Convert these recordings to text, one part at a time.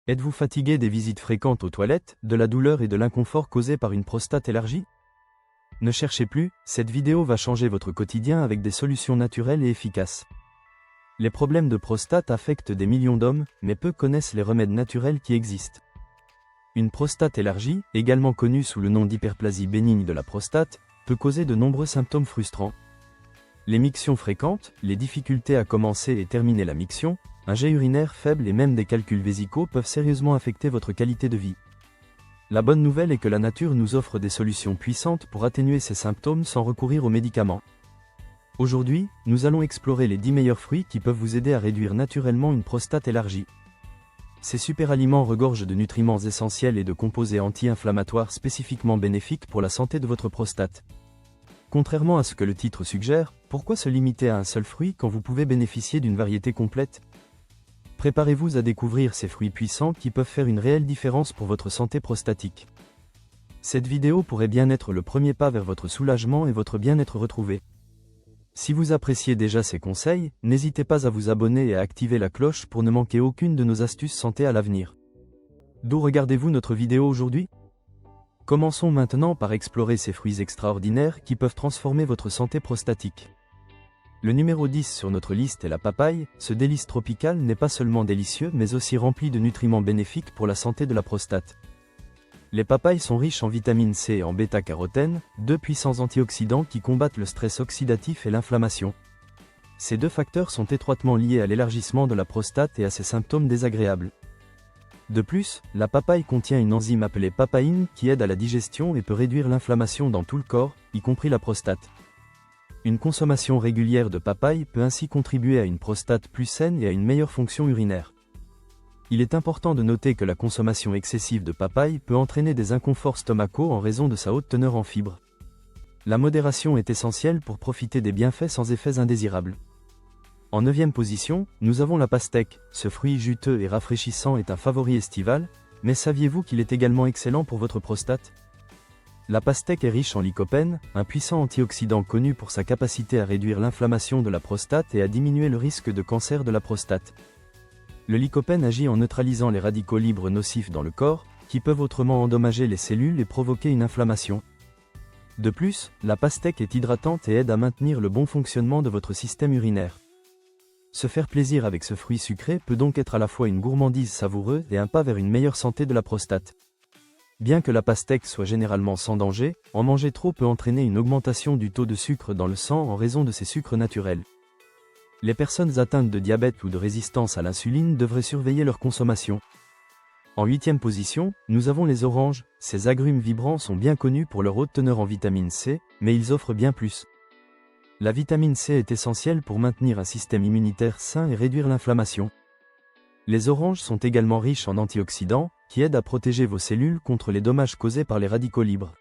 Êtes-vous fatigué des visites fréquentes aux toilettes, de la douleur et de l'inconfort causés par une prostate élargie? Ne cherchez plus, cette vidéo va changer votre quotidien avec des solutions naturelles et efficaces. Les problèmes de prostate affectent des millions d'hommes, mais peu connaissent les remèdes naturels qui existent. Une prostate élargie, également connue sous le nom d'hyperplasie bénigne de la prostate, peut causer de nombreux symptômes frustrants. Les mictions fréquentes, les difficultés à commencer et terminer la miction, un jet urinaire faible et même des calculs vésicaux peuvent sérieusement affecter votre qualité de vie. La bonne nouvelle est que la nature nous offre des solutions puissantes pour atténuer ces symptômes sans recourir aux médicaments. Aujourd'hui, nous allons explorer les 10 meilleurs fruits qui peuvent vous aider à réduire naturellement une prostate élargie. Ces super aliments regorgent de nutriments essentiels et de composés anti-inflammatoires spécifiquement bénéfiques pour la santé de votre prostate. Contrairement à ce que le titre suggère, pourquoi se limiter à un seul fruit quand vous pouvez bénéficier d'une variété complète? Préparez-vous à découvrir ces fruits puissants qui peuvent faire une réelle différence pour votre santé prostatique. Cette vidéo pourrait bien être le premier pas vers votre soulagement et votre bien-être retrouvé. Si vous appréciez déjà ces conseils, n'hésitez pas à vous abonner et à activer la cloche pour ne manquer aucune de nos astuces santé à l'avenir. D'où regardez-vous notre vidéo aujourd'hui? Commençons maintenant par explorer ces fruits extraordinaires qui peuvent transformer votre santé prostatique. Le numéro 10 sur notre liste est la papaye. Ce délice tropical n'est pas seulement délicieux mais aussi rempli de nutriments bénéfiques pour la santé de la prostate. Les papayes sont riches en vitamine C et en bêta-carotène, deux puissants antioxydants qui combattent le stress oxydatif et l'inflammation. Ces deux facteurs sont étroitement liés à l'élargissement de la prostate et à ses symptômes désagréables. De plus, la papaye contient une enzyme appelée papaïne qui aide à la digestion et peut réduire l'inflammation dans tout le corps, y compris la prostate. Une consommation régulière de papaye peut ainsi contribuer à une prostate plus saine et à une meilleure fonction urinaire. Il est important de noter que la consommation excessive de papaye peut entraîner des inconforts stomacaux en raison de sa haute teneur en fibres. La modération est essentielle pour profiter des bienfaits sans effets indésirables. En 9e position, nous avons la pastèque. Ce fruit juteux et rafraîchissant est un favori estival, mais saviez-vous qu'il est également excellent pour votre prostate? La pastèque est riche en lycopène, un puissant antioxydant connu pour sa capacité à réduire l'inflammation de la prostate et à diminuer le risque de cancer de la prostate. Le lycopène agit en neutralisant les radicaux libres nocifs dans le corps, qui peuvent autrement endommager les cellules et provoquer une inflammation. De plus, la pastèque est hydratante et aide à maintenir le bon fonctionnement de votre système urinaire. Se faire plaisir avec ce fruit sucré peut donc être à la fois une gourmandise savoureuse et un pas vers une meilleure santé de la prostate. Bien que la pastèque soit généralement sans danger, en manger trop peut entraîner une augmentation du taux de sucre dans le sang en raison de ses sucres naturels. Les personnes atteintes de diabète ou de résistance à l'insuline devraient surveiller leur consommation. En 8e position, nous avons les oranges. Ces agrumes vibrants sont bien connus pour leur haute teneur en vitamine C, mais ils offrent bien plus. La vitamine C est essentielle pour maintenir un système immunitaire sain et réduire l'inflammation. Les oranges sont également riches en antioxydants, qui aident à protéger vos cellules contre les dommages causés par les radicaux libres.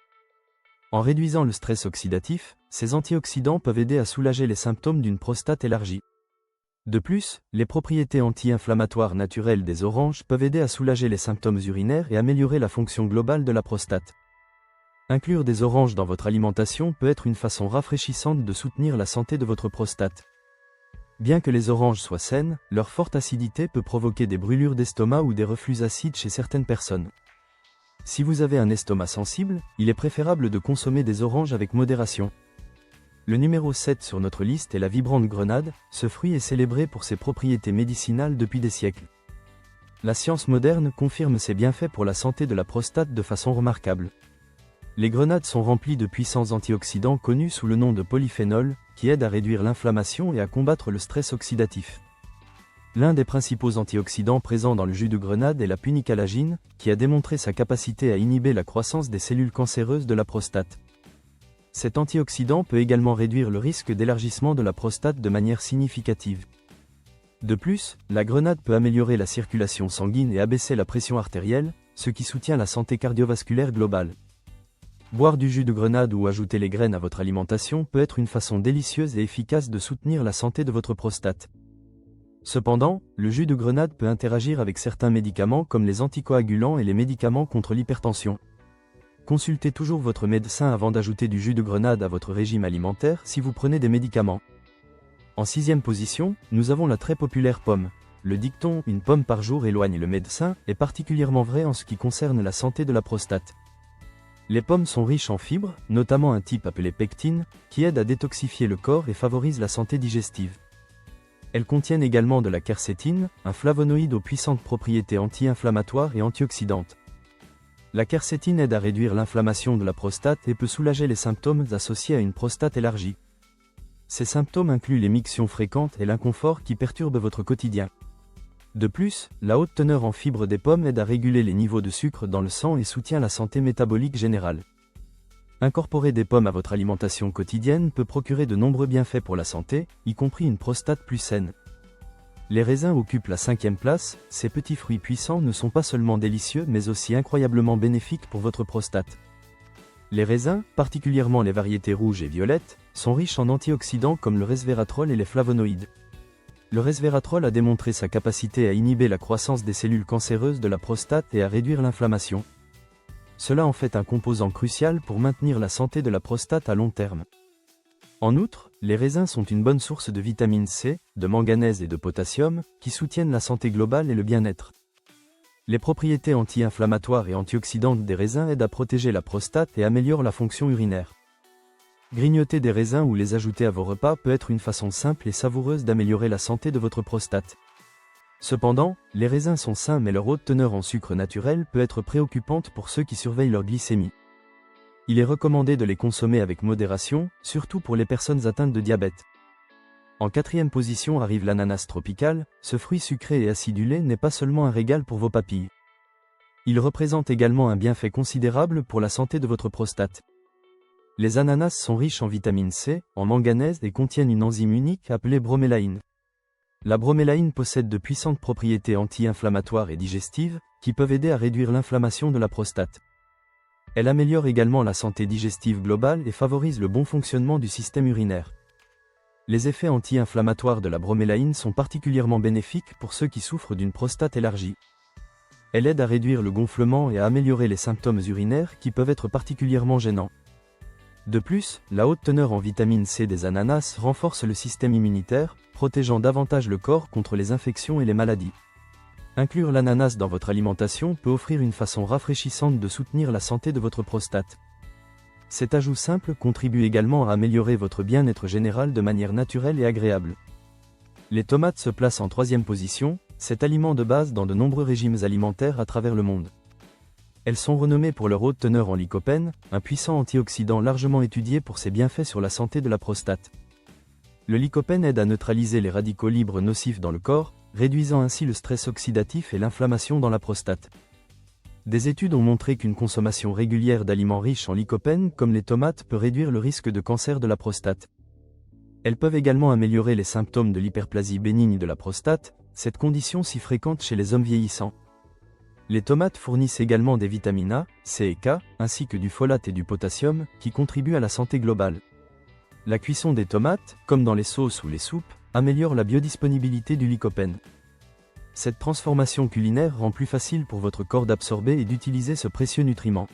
En réduisant le stress oxydatif, ces antioxydants peuvent aider à soulager les symptômes d'une prostate élargie. De plus, les propriétés anti-inflammatoires naturelles des oranges peuvent aider à soulager les symptômes urinaires et améliorer la fonction globale de la prostate. Inclure des oranges dans votre alimentation peut être une façon rafraîchissante de soutenir la santé de votre prostate. Bien que les oranges soient saines, leur forte acidité peut provoquer des brûlures d'estomac ou des reflux acides chez certaines personnes. Si vous avez un estomac sensible, il est préférable de consommer des oranges avec modération. Le numéro 7 sur notre liste est la vibrante grenade. Ce fruit est célébré pour ses propriétés médicinales depuis des siècles. La science moderne confirme ses bienfaits pour la santé de la prostate de façon remarquable. Les grenades sont remplies de puissants antioxydants connus sous le nom de polyphénols, qui aident à réduire l'inflammation et à combattre le stress oxydatif. L'un des principaux antioxydants présents dans le jus de grenade est la punicalagine, qui a démontré sa capacité à inhiber la croissance des cellules cancéreuses de la prostate. Cet antioxydant peut également réduire le risque d'élargissement de la prostate de manière significative. De plus, la grenade peut améliorer la circulation sanguine et abaisser la pression artérielle, ce qui soutient la santé cardiovasculaire globale. Boire du jus de grenade ou ajouter les graines à votre alimentation peut être une façon délicieuse et efficace de soutenir la santé de votre prostate. Cependant, le jus de grenade peut interagir avec certains médicaments comme les anticoagulants et les médicaments contre l'hypertension. Consultez toujours votre médecin avant d'ajouter du jus de grenade à votre régime alimentaire si vous prenez des médicaments. En 6e position, nous avons la très populaire pomme. le dicton « une pomme par jour éloigne le médecin » est particulièrement vrai en ce qui concerne la santé de la prostate. Les pommes sont riches en fibres, notamment un type appelé pectine, qui aide à détoxifier le corps et favorise la santé digestive. Elles contiennent également de la quercétine, un flavonoïde aux puissantes propriétés anti-inflammatoires et antioxydantes. La quercétine aide à réduire l'inflammation de la prostate et peut soulager les symptômes associés à une prostate élargie. Ces symptômes incluent les mictions fréquentes et l'inconfort qui perturbent votre quotidien. De plus, la haute teneur en fibres des pommes aide à réguler les niveaux de sucre dans le sang et soutient la santé métabolique générale. Incorporer des pommes à votre alimentation quotidienne peut procurer de nombreux bienfaits pour la santé, y compris une prostate plus saine. Les raisins occupent la 5e place, ces petits fruits puissants ne sont pas seulement délicieux mais aussi incroyablement bénéfiques pour votre prostate. Les raisins, particulièrement les variétés rouges et violettes, sont riches en antioxydants comme le resveratrol et les flavonoïdes. Le resveratrol a démontré sa capacité à inhiber la croissance des cellules cancéreuses de la prostate et à réduire l'inflammation. Cela en fait un composant crucial pour maintenir la santé de la prostate à long terme. En outre, les raisins sont une bonne source de vitamine C, de manganèse et de potassium, qui soutiennent la santé globale et le bien-être. Les propriétés anti-inflammatoires et antioxydantes des raisins aident à protéger la prostate et améliorent la fonction urinaire. Grignoter des raisins ou les ajouter à vos repas peut être une façon simple et savoureuse d'améliorer la santé de votre prostate. Cependant, les raisins sont sains mais leur haute teneur en sucre naturel peut être préoccupante pour ceux qui surveillent leur glycémie. Il est recommandé de les consommer avec modération, surtout pour les personnes atteintes de diabète. En 4e position arrive l'ananas tropical, ce fruit sucré et acidulé n'est pas seulement un régal pour vos papilles. Il représente également un bienfait considérable pour la santé de votre prostate. Les ananas sont riches en vitamine C, en manganèse et contiennent une enzyme unique appelée bromélaïne. La bromélaïne possède de puissantes propriétés anti-inflammatoires et digestives, qui peuvent aider à réduire l'inflammation de la prostate. Elle améliore également la santé digestive globale et favorise le bon fonctionnement du système urinaire. Les effets anti-inflammatoires de la bromélaïne sont particulièrement bénéfiques pour ceux qui souffrent d'une prostate élargie. Elle aide à réduire le gonflement et à améliorer les symptômes urinaires qui peuvent être particulièrement gênants. De plus, la haute teneur en vitamine C des ananas renforce le système immunitaire, protégeant davantage le corps contre les infections et les maladies. Inclure l'ananas dans votre alimentation peut offrir une façon rafraîchissante de soutenir la santé de votre prostate. Cet ajout simple contribue également à améliorer votre bien-être général de manière naturelle et agréable. Les tomates se placent en 3e position, cet aliment de base dans de nombreux régimes alimentaires à travers le monde. Elles sont renommées pour leur haute teneur en lycopène, un puissant antioxydant largement étudié pour ses bienfaits sur la santé de la prostate. Le lycopène aide à neutraliser les radicaux libres nocifs dans le corps, réduisant ainsi le stress oxydatif et l'inflammation dans la prostate. Des études ont montré qu'une consommation régulière d'aliments riches en lycopène, comme les tomates, peut réduire le risque de cancer de la prostate. Elles peuvent également améliorer les symptômes de l'hyperplasie bénigne de la prostate, cette condition si fréquente chez les hommes vieillissants. Les tomates fournissent également des vitamines A, C et K, ainsi que du folate et du potassium, qui contribuent à la santé globale. La cuisson des tomates, comme dans les sauces ou les soupes, améliore la biodisponibilité du lycopène. Cette transformation culinaire rend plus facile pour votre corps d'absorber et d'utiliser ce précieux nutriment.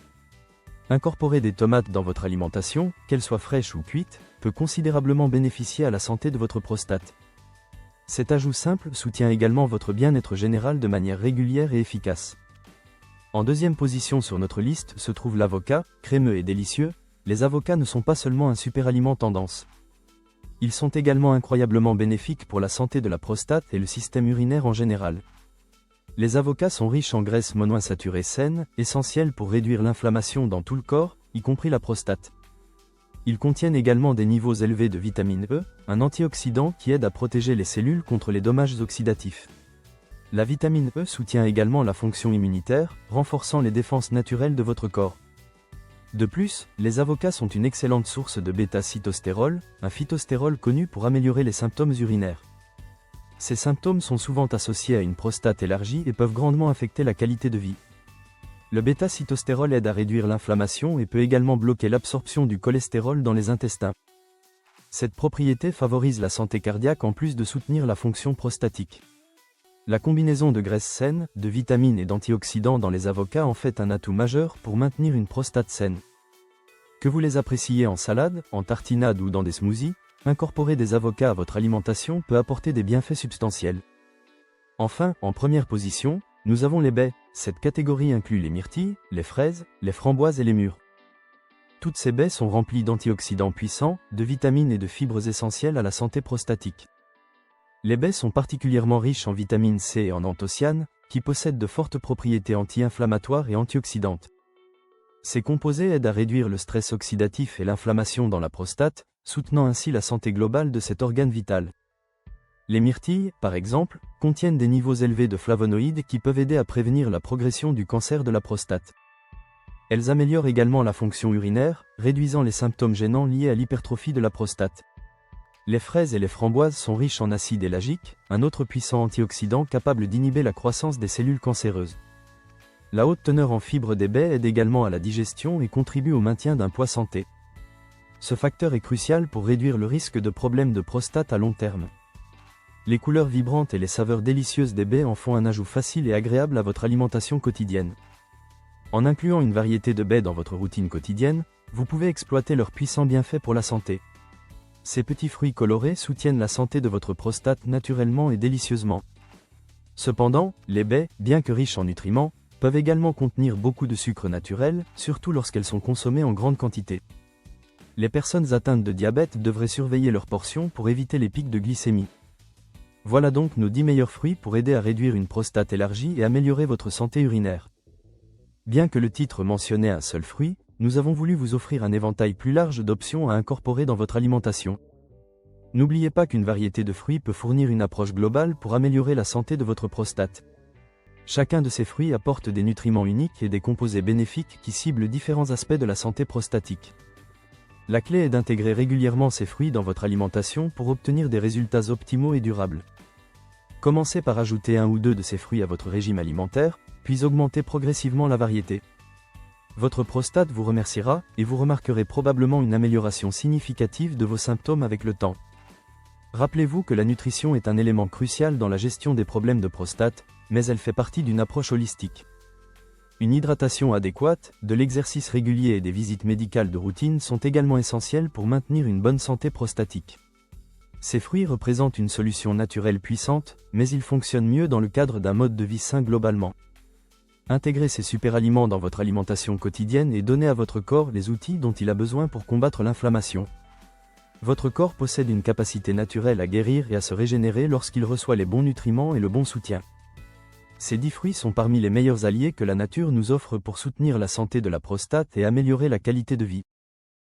Incorporer des tomates dans votre alimentation, qu'elles soient fraîches ou cuites, peut considérablement bénéficier à la santé de votre prostate. Cet ajout simple soutient également votre bien-être général de manière régulière et efficace. En 2e position sur notre liste se trouve l'avocat, crémeux et délicieux. Les avocats ne sont pas seulement un super aliment tendance. Ils sont également incroyablement bénéfiques pour la santé de la prostate et le système urinaire en général. Les avocats sont riches en graisses monoinsaturées saines, essentielles pour réduire l'inflammation dans tout le corps, y compris la prostate. Ils contiennent également des niveaux élevés de vitamine E, un antioxydant qui aide à protéger les cellules contre les dommages oxydatifs. La vitamine E soutient également la fonction immunitaire, renforçant les défenses naturelles de votre corps. De plus, les avocats sont une excellente source de bêta-cytostérol, un phytostérol connu pour améliorer les symptômes urinaires. Ces symptômes sont souvent associés à une prostate élargie et peuvent grandement affecter la qualité de vie. Le bêta-cytostérol aide à réduire l'inflammation et peut également bloquer l'absorption du cholestérol dans les intestins. Cette propriété favorise la santé cardiaque en plus de soutenir la fonction prostatique. La combinaison de graisses saines, de vitamines et d'antioxydants dans les avocats en fait un atout majeur pour maintenir une prostate saine. Que vous les appréciez en salade, en tartinade ou dans des smoothies, incorporer des avocats à votre alimentation peut apporter des bienfaits substantiels. Enfin, en première position, nous avons les baies. Cette catégorie inclut les myrtilles, les fraises, les framboises et les mûres. Toutes ces baies sont remplies d'antioxydants puissants, de vitamines et de fibres essentielles à la santé prostatique. Les baies sont particulièrement riches en vitamine C et en anthocyanes, qui possèdent de fortes propriétés anti-inflammatoires et antioxydantes. Ces composés aident à réduire le stress oxydatif et l'inflammation dans la prostate, soutenant ainsi la santé globale de cet organe vital. Les myrtilles, par exemple, contiennent des niveaux élevés de flavonoïdes qui peuvent aider à prévenir la progression du cancer de la prostate. Elles améliorent également la fonction urinaire, réduisant les symptômes gênants liés à l'hypertrophie de la prostate. Les fraises et les framboises sont riches en acide éllagique, un autre puissant antioxydant capable d'inhiber la croissance des cellules cancéreuses. La haute teneur en fibres des baies aide également à la digestion et contribue au maintien d'un poids santé. Ce facteur est crucial pour réduire le risque de problèmes de prostate à long terme. Les couleurs vibrantes et les saveurs délicieuses des baies en font un ajout facile et agréable à votre alimentation quotidienne. En incluant une variété de baies dans votre routine quotidienne, vous pouvez exploiter leurs puissants bienfaits pour la santé. Ces petits fruits colorés soutiennent la santé de votre prostate naturellement et délicieusement. Cependant, les baies, bien que riches en nutriments, peuvent également contenir beaucoup de sucre naturel, surtout lorsqu'elles sont consommées en grande quantité. Les personnes atteintes de diabète devraient surveiller leurs portions pour éviter les pics de glycémie. Voilà donc nos 10 meilleurs fruits pour aider à réduire une prostate élargie et améliorer votre santé urinaire. Bien que le titre mentionnait un seul fruit, nous avons voulu vous offrir un éventail plus large d'options à incorporer dans votre alimentation. N'oubliez pas qu'une variété de fruits peut fournir une approche globale pour améliorer la santé de votre prostate. Chacun de ces fruits apporte des nutriments uniques et des composés bénéfiques qui ciblent différents aspects de la santé prostatique. La clé est d'intégrer régulièrement ces fruits dans votre alimentation pour obtenir des résultats optimaux et durables. Commencez par ajouter 1 ou 2 de ces fruits à votre régime alimentaire, puis augmentez progressivement la variété. Votre prostate vous remerciera, et vous remarquerez probablement une amélioration significative de vos symptômes avec le temps. Rappelez-vous que la nutrition est un élément crucial dans la gestion des problèmes de prostate, mais elle fait partie d'une approche holistique. Une hydratation adéquate, de l'exercice régulier et des visites médicales de routine sont également essentielles pour maintenir une bonne santé prostatique. Ces fruits représentent une solution naturelle puissante, mais ils fonctionnent mieux dans le cadre d'un mode de vie sain globalement. Intégrez ces superaliments dans votre alimentation quotidienne et donnez à votre corps les outils dont il a besoin pour combattre l'inflammation. Votre corps possède une capacité naturelle à guérir et à se régénérer lorsqu'il reçoit les bons nutriments et le bon soutien. Ces 10 fruits sont parmi les meilleurs alliés que la nature nous offre pour soutenir la santé de la prostate et améliorer la qualité de vie.